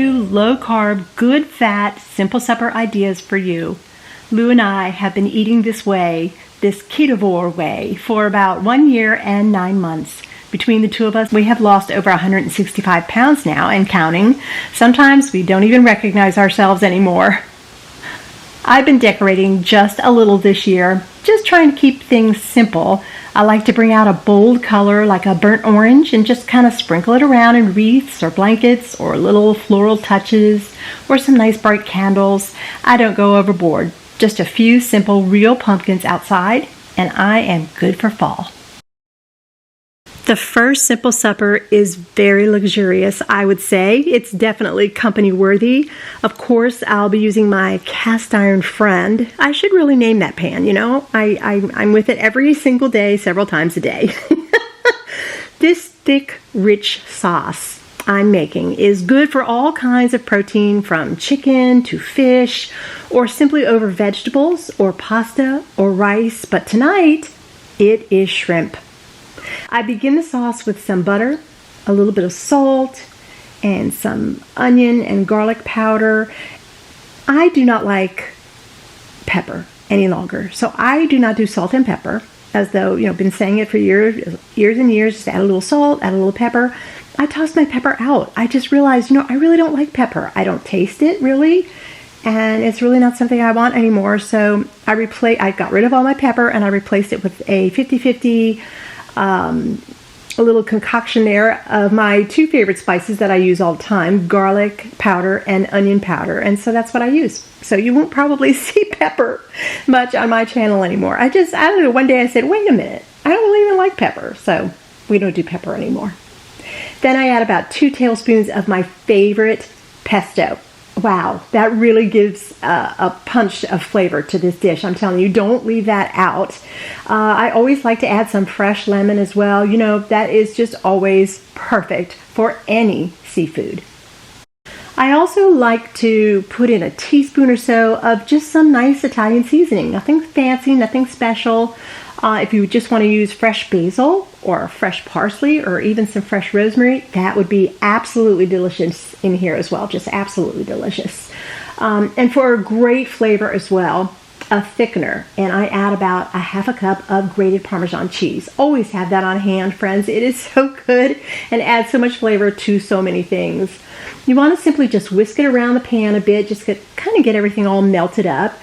new low-carb, good-fat, simple supper ideas for you. Lou and I have been eating this way, this ketovore way, for about 1 year and 9 months. Between the two of us, we have lost over 165 pounds now and counting. Sometimes we don't even recognize ourselves anymore. I've been decorating just a little this year, just trying to keep things simple. I like to bring out a bold color like a burnt orange and just kind of sprinkle it around in wreaths or blankets or little floral touches or some nice bright candles. I don't go overboard. Just a few simple real pumpkins outside and I am good for fall. The first simple supper is very luxurious, I would say. It's definitely company worthy. Of course, I'll be using my cast iron friend. I should really name that pan, you know. I'm with it every single day, several times a day. This thick, rich sauce I'm making is good for all kinds of protein, from chicken to fish, or simply over vegetables or pasta or rice. But tonight, it is shrimp. I begin the sauce with some butter, a little bit of salt, and some onion and garlic powder. I do not like pepper any longer, so I do not do salt and pepper, as though, you know, been saying it for years and years, just add a little salt, add a little pepper. I tossed my pepper out. I just realized, you know, I really don't like pepper. I don't taste it, really, and it's really not something I want anymore, so I got rid of all my pepper, and I replaced it with a 50-50 a little concoction there of my two favorite spices that I use all the time, garlic powder and onion powder. And so that's what I use. So you won't probably see pepper much on my channel anymore. I don't know, one day I said, wait a minute, I don't really even like pepper. So we don't do pepper anymore. Then I add about 2 tablespoons of my favorite pesto. Wow, that really gives a punch of flavor to this dish. I'm telling you, don't leave that out. I always like to add some fresh lemon as well. You know, that is just always perfect for any seafood. I also like to put in a teaspoon or so of just some nice Italian seasoning. Nothing fancy, nothing special. If you just want to use fresh basil or fresh parsley or even some fresh rosemary, that would be absolutely delicious in here as well. Just absolutely delicious. And for a great flavor as well, a thickener. And I add about a half a cup of grated Parmesan cheese. Always have that on hand, friends. It is so good and adds so much flavor to so many things. You want to simply just whisk it around the pan a bit, just kind of get everything all melted up.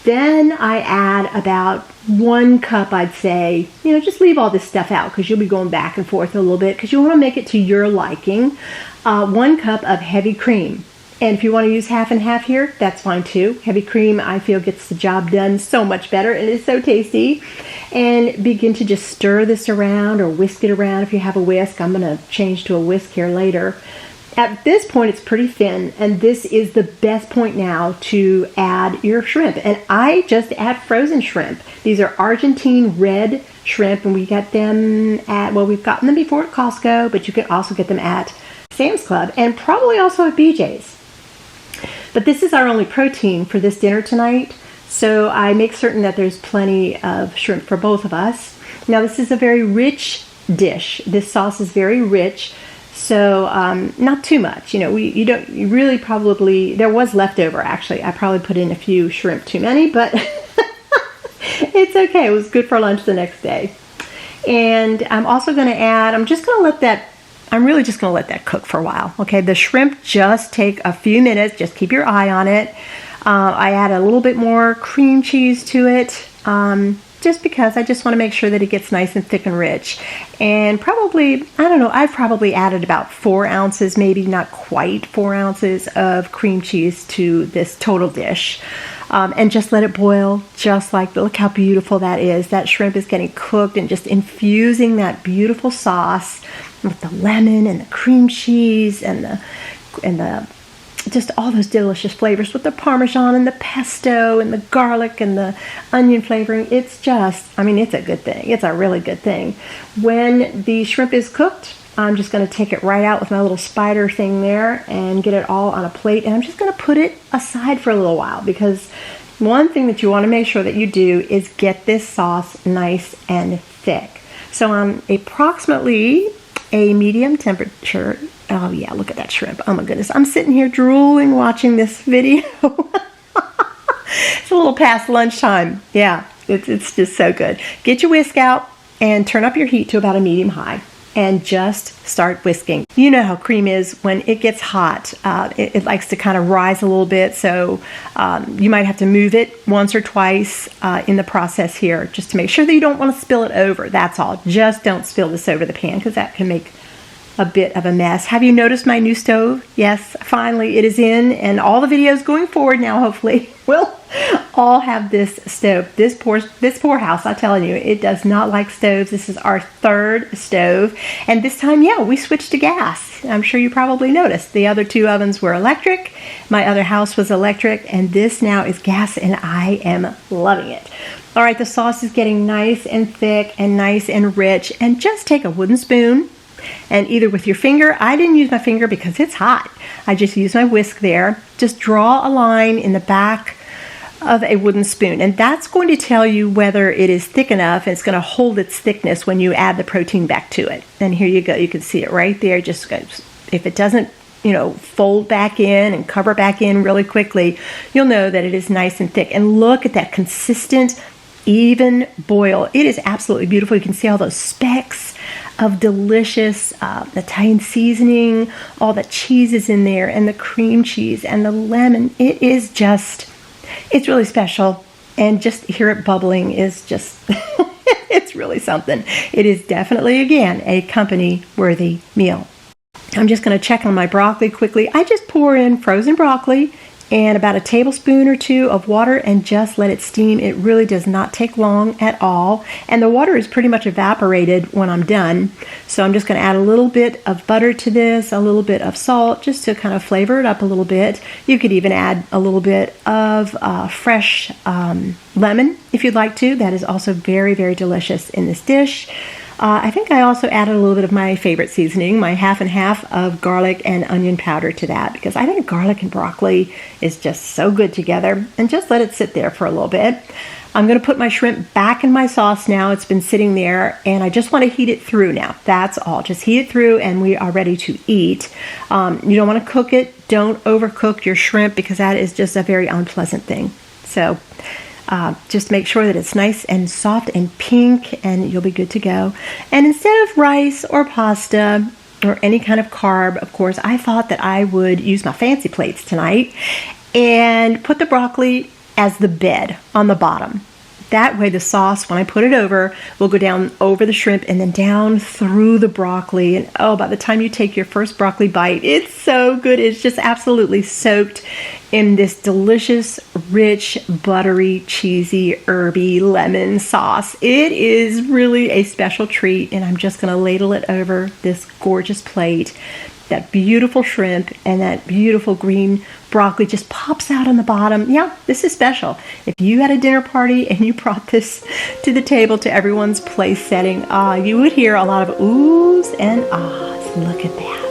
Then I add about 1 cup, I'd say. You know, just leave all this stuff out because you'll be going back and forth a little bit because you want to make it to your liking. 1 cup of heavy cream. And if you want to use half and half here, that's fine too. Heavy cream, I feel, gets the job done so much better. It is so tasty. And begin to just stir this around or whisk it around if you have a whisk. I'm going to change to a whisk here later. At this point, it's pretty thin, and this is the best point now to add your shrimp. And I just add frozen shrimp. These are Argentine red shrimp, and we get them we've gotten them before at Costco, but you can also get them at Sam's Club and probably also at BJ's. But this is our only protein for this dinner tonight, so I make certain that there's plenty of shrimp for both of us. Now, this is a very rich dish. This sauce is very rich. So not too much, you know. There was leftover actually. I probably put in a few shrimp too many, but it's okay. It was good for lunch the next day. And I'm also going to add. I'm really just going to let that cook for a while. Okay, the shrimp just take a few minutes. Just keep your eye on it. I add a little bit more cream cheese to it. Just because I just want to make sure that it gets nice and thick and rich. And probably, I don't know, I've probably added about 4 ounces, maybe not quite 4 ounces of cream cheese to this total dish. And just let it boil, look how beautiful that is. That shrimp is getting cooked and just infusing that beautiful sauce with the lemon and the cream cheese and the just all those delicious flavors with the Parmesan and the pesto and the garlic and the onion flavoring. It's a good thing. It's a really good thing. When the shrimp is cooked, I'm just going to take it right out with my little spider thing there and get it all on a plate. And I'm just going to put it aside for a little while because one thing that you want to make sure that you do is get this sauce nice and thick. So I'm approximately a medium temperature Oh yeah, look at that shrimp. Oh my goodness. I'm sitting here drooling watching this video. It's a little past lunchtime. Yeah, it's just so good. Get your whisk out and turn up your heat to about a medium high and just start whisking. You know how cream is when it gets hot. It likes to kind of rise a little bit, so you might have to move it once or twice in the process here just to make sure that you don't want to spill it over. That's all. Just don't spill this over the pan because that can make a bit of a mess. Have you noticed my new stove? Yes, finally it is in, and all the videos going forward now hopefully will all have this stove. This poor house, I'm telling you, it does not like stoves. This is our third stove, and this time, yeah, we switched to gas. I'm sure you probably noticed. The other two ovens were electric. My other house was electric, and this now is gas, and I am loving it. All right, the sauce is getting nice and thick and nice and rich, and just take a wooden spoon and either with your finger, I didn't use my finger because it's hot. I just used my whisk there. Just draw a line in the back of a wooden spoon, and that's going to tell you whether it is thick enough, and it's going to hold its thickness when you add the protein back to it. And here you go. You can see it right there. Just if it doesn't, fold back in and cover back in really quickly, you'll know that it is nice and thick. And look at that consistent, even boil. It is absolutely beautiful. You can see all those specks of delicious Italian seasoning, all the cheese is in there, and the cream cheese and the lemon. It is just, it's really special, and just hear it bubbling is just, it's really something. It is definitely, again, a company-worthy meal. I'm just going to check on my broccoli quickly. I just pour in frozen broccoli and about a tablespoon or two of water and just let it steam. It really does not take long at all. And the water is pretty much evaporated when I'm done. So I'm just going to add a little bit of butter to this, a little bit of salt, just to kind of flavor it up a little bit. You could even add a little bit of fresh lemon if you'd like to. That is also very, very delicious in this dish. I think I also added a little bit of my favorite seasoning, my half and half of garlic and onion powder to that, because I think garlic and broccoli is just so good together, and just let it sit there for a little bit. I'm going to put my shrimp back in my sauce now. It's been sitting there, and I just want to heat it through now. That's all. Just heat it through, and we are ready to eat. You don't want to cook it. Don't overcook your shrimp, because that is just a very unpleasant thing. So just make sure that it's nice and soft and pink, and you'll be good to go. And instead of rice or pasta or any kind of carb, of course, I thought that I would use my fancy plates tonight and put the broccoli as the bed on the bottom. That way the sauce, when I put it over, will go down over the shrimp and then down through the broccoli. And oh, by the time you take your first broccoli bite, it's so good. It's just absolutely soaked in this delicious, rich, buttery, cheesy, herby lemon sauce. It is really a special treat, and I'm just going to ladle it over this gorgeous plate. That beautiful shrimp and that beautiful green broccoli just pops out on the bottom. Yeah, this is special. If you had a dinner party and you brought this to the table to everyone's place setting, you would hear a lot of oohs and ahs. Look at that.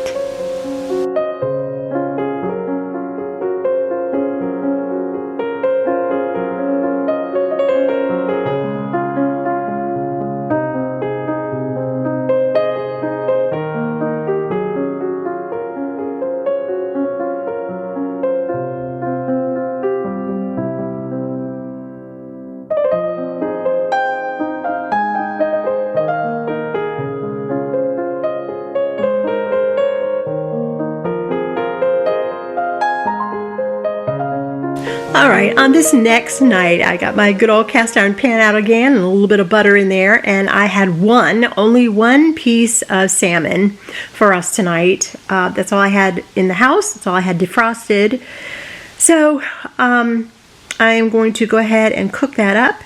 All right, on this next night, I got my good old cast iron pan out again and a little bit of butter in there, and I had only one piece of salmon for us tonight. That's all I had in the house. That's all I had defrosted. So I am going to go ahead and cook that up,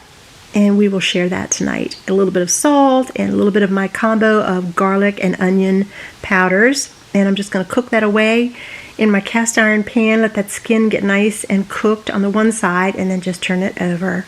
and we will share that tonight. A little bit of salt and a little bit of my combo of garlic and onion powders, and I'm just going to cook that away in my cast iron pan. Let that skin get nice and cooked on the one side, and then just turn it over.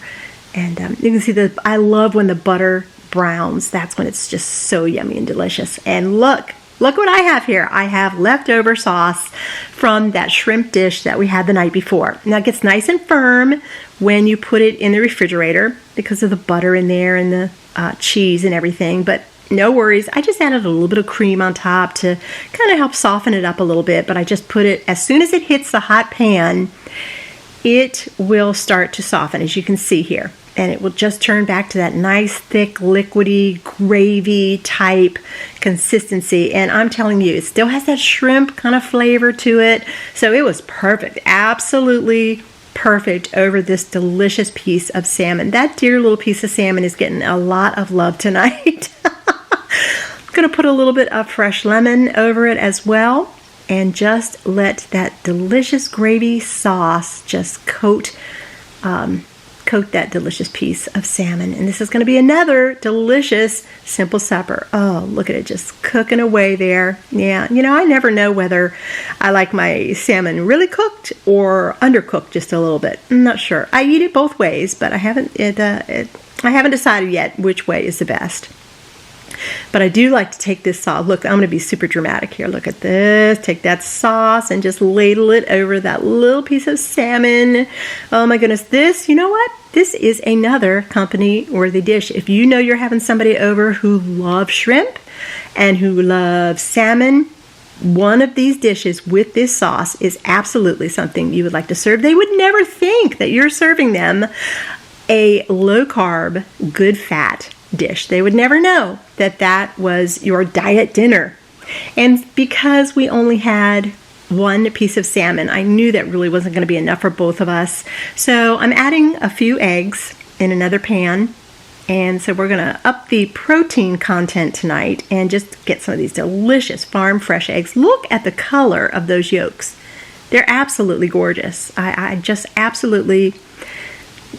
And you can see that I love when the butter browns. That's when it's just so yummy and delicious. And look what I have here. I have leftover sauce from that shrimp dish that we had the night before. Now it gets nice and firm when you put it in the refrigerator because of the butter in there and the cheese and everything. But no worries. I just added a little bit of cream on top to kind of help soften it up a little bit, but I just put it, as soon as it hits the hot pan, it will start to soften, as you can see here. And it will just turn back to that nice, thick, liquidy, gravy type consistency. And I'm telling you, it still has that shrimp kind of flavor to it. So it was perfect, absolutely perfect over this delicious piece of salmon. That dear little piece of salmon is getting a lot of love tonight. I'm going to put a little bit of fresh lemon over it as well. And just let that delicious gravy sauce just coat that delicious piece of salmon. And this is going to be another delicious simple supper. Oh, look at it just cooking away there. Yeah, you know, I never know whether I like my salmon really cooked or undercooked just a little bit. I'm not sure. I eat it both ways, but I haven't decided yet which way is the best. But I do like to take this sauce. Look, I'm going to be super dramatic here. Look at this. Take that sauce and just ladle it over that little piece of salmon. Oh my goodness. This, you know what? This is another company-worthy dish. If you know you're having somebody over who loves shrimp and who loves salmon, one of these dishes with this sauce is absolutely something you would like to serve. They would never think that you're serving them a low-carb, good-fat dish. They would never know that that was your diet dinner. And because we only had one piece of salmon, I knew that really wasn't going to be enough for both of us. So I'm adding a few eggs in another pan. And so we're going to up the protein content tonight and just get some of these delicious farm fresh eggs. Look at the color of those yolks. They're absolutely gorgeous.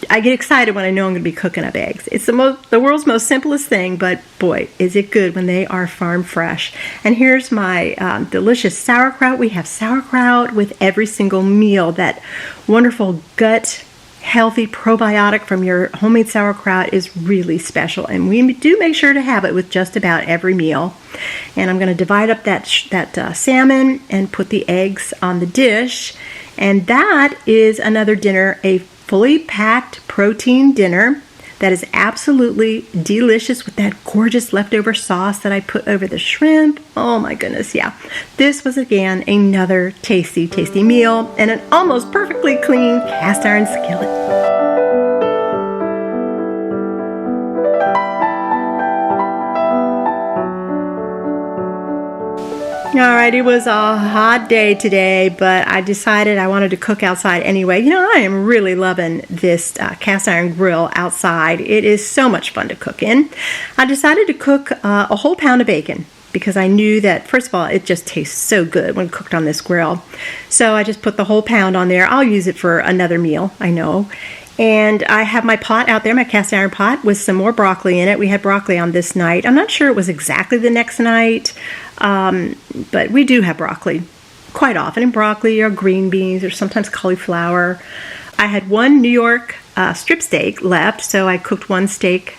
I get excited when I know I'm going to be cooking up eggs. It's the world's most simplest thing, but boy, is it good when they are farm fresh. And here's my delicious sauerkraut. We have sauerkraut with every single meal. That wonderful gut healthy probiotic from your homemade sauerkraut is really special, and we do make sure to have it with just about every meal. And I'm going to divide up that salmon and put the eggs on the dish, and that is another dinner, a fully packed protein dinner that is absolutely delicious with that gorgeous leftover sauce that I put over the shrimp. Oh my goodness, yeah. This was again another tasty, tasty meal and an almost perfectly clean cast iron skillet. All right, it was a hot day today, but I decided I wanted to cook outside anyway. You know, I am really loving this cast iron grill outside. It is so much fun to cook in. I decided to cook a whole pound of bacon because I knew that, first of all, it just tastes so good when cooked on this grill. So I just put the whole pound on there. I'll use it for another meal, I know. And I have my pot out there, my cast iron pot, with some more broccoli in it. We had broccoli on this night. I'm not sure it was exactly the next night, but we do have broccoli quite often. And broccoli or green beans or sometimes cauliflower. I had one New York strip steak left, so I cooked one steak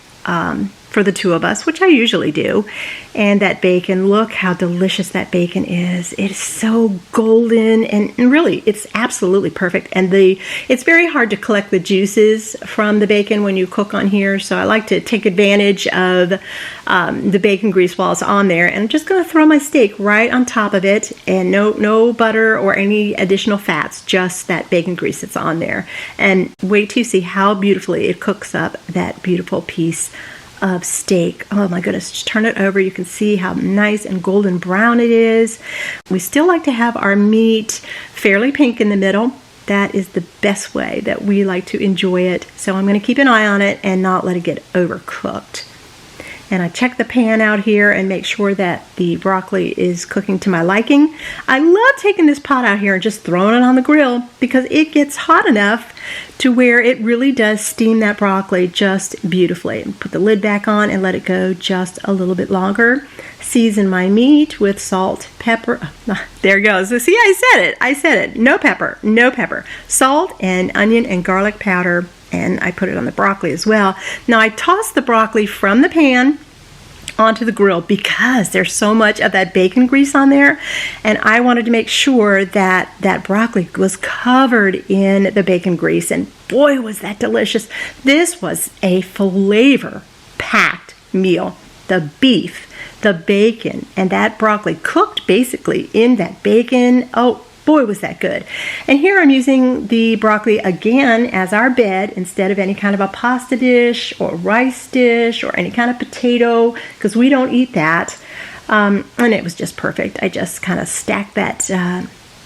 for the two of us, which I usually do. And that bacon, look how delicious that bacon is. It is so golden, and really it's absolutely perfect. And it's very hard to collect the juices from the bacon when you cook on here, so I like to take advantage of the bacon grease while it's on there. And I'm just going to throw my steak right on top of it, and no butter or any additional fats, just that bacon grease that's on there. And wait till you see how beautifully it cooks up that beautiful piece of steak. Oh my goodness, just turn it over. You can see how nice and golden brown it is. We still like to have our meat fairly pink in the middle. That is the best way that we like to enjoy it. So I'm going to keep an eye on it and not let it get overcooked. And I check the pan out here and make sure that the broccoli is cooking to my liking. I love taking this pot out here and just throwing it on the grill because it gets hot enough to where it really does steam that broccoli just beautifully. Put the lid back on and let it go just a little bit longer. Season my meat with salt, pepper. There it goes. See, I said it. No pepper. Salt and onion and garlic powder. And I put it on the broccoli as well. Now I tossed the broccoli from the pan onto the grill because there's so much of that bacon grease on there, and I wanted to make sure that that broccoli was covered in the bacon grease, and boy was that delicious. This was a flavor-packed meal. the beef, the bacon, and that broccoli cooked basically in that bacon. Oh, boy, was that good. And here I'm using the broccoli again as our bed instead of any kind of a pasta dish or rice dish or any kind of potato, because we don't eat that. And it was just perfect. I just kind of stacked that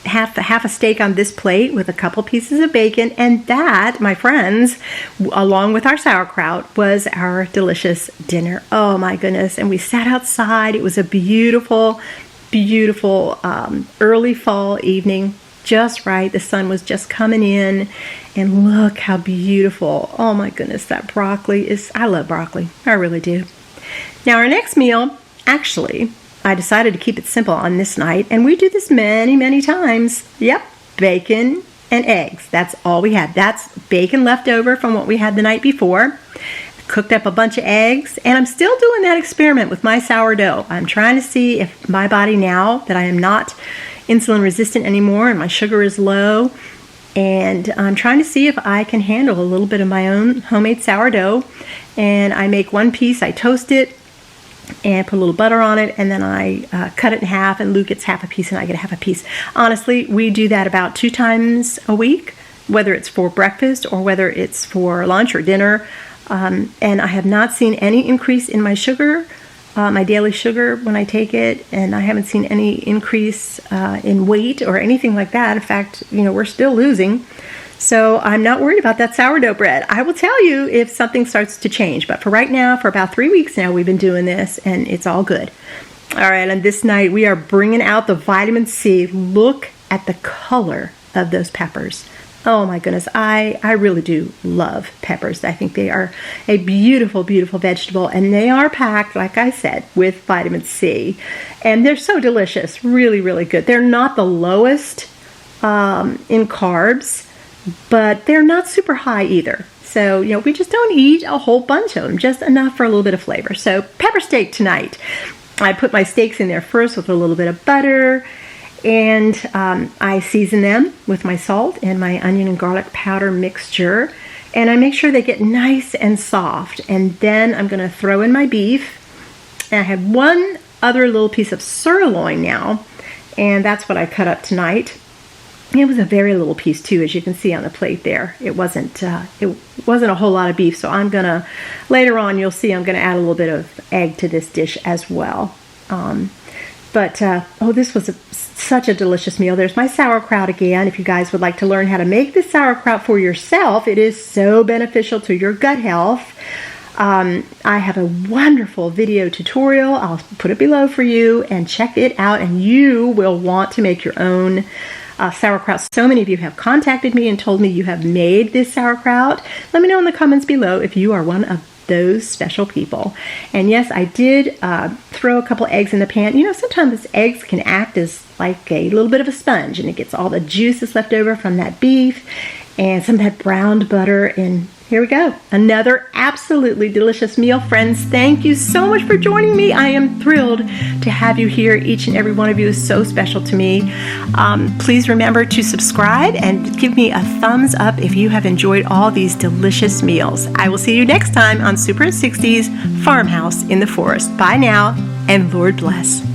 half a steak on this plate with a couple pieces of bacon, and that, my friends, along with our sauerkraut, was our delicious dinner. Oh my goodness. And we sat outside. It was a beautiful early fall evening, just right. The sun was just coming in, and look how beautiful. Oh my goodness, that broccoli is, I love broccoli. I really do. Now our next meal, actually, I decided to keep it simple on this night, and we do this many times. Yep, bacon and eggs. That's all we had. That's bacon left over from what we had the night before. Cooked up a bunch of eggs, and I'm still doing that experiment with my sourdough. I'm trying to see if my body, now that I am not insulin resistant anymore and my sugar is low, and I'm trying to see if I can handle a little bit of my own homemade sourdough. And I make one piece, I toast it, and put a little butter on it, and then I cut it in half, and Luke gets half a piece and I get half a piece. Honestly, we do that about 2 times a week, whether it's for breakfast or whether it's for lunch or dinner. And I have not seen any increase in my sugar, my daily sugar when I take it, and I haven't seen any increase in weight or anything like that. In fact, we're still losing. So I'm not worried about that sourdough bread. I will tell you if something starts to change. But for right now, for about 3 weeks now, we've been doing this, and it's all good. All right, and this night we are bringing out the vitamin C. Look at the color of those peppers. Oh my goodness, I really do love peppers. I think they are a beautiful vegetable, and they are packed, like I said, with vitamin C. And they're so delicious, really good. They're not the lowest in carbs, but they're not super high either. So, we just don't eat a whole bunch of them, just enough for a little bit of flavor. So, pepper steak tonight. I put my steaks in there first with a little bit of butter, and I season them with my salt and my onion and garlic powder mixture, and I make sure they get nice and soft. And then I'm going to throw in my beef, and I have one other little piece of sirloin now, and that's what I cut up tonight. It was a very little piece too, as you can see on the plate there. It wasn't a whole lot of beef, so I'm gonna, later on you'll see, I'm gonna add a little bit of egg to this dish as well. This was such a delicious meal. There's my sauerkraut again. If you guys would like to learn how to make this sauerkraut for yourself, it is so beneficial to your gut health. I have a wonderful video tutorial. I'll put it below for you, and check it out, and you will want to make your own sauerkraut. So many of you have contacted me and told me you have made this sauerkraut. Let me know in the comments below if you are one of those special people. And yes, I did throw a couple eggs in the pan. Sometimes eggs can act as like a little bit of a sponge, and it gets all the juices left over from that beef and some of that browned butter. And here we go. Another absolutely delicious meal. Friends, thank you so much for joining me. I am thrilled to have you here. Each and every one of you is so special to me. Please remember to subscribe and give me a thumbs up if you have enjoyed all these delicious meals. I will see you next time on Super 60s Farmhouse in the Forest. Bye now, and Lord bless.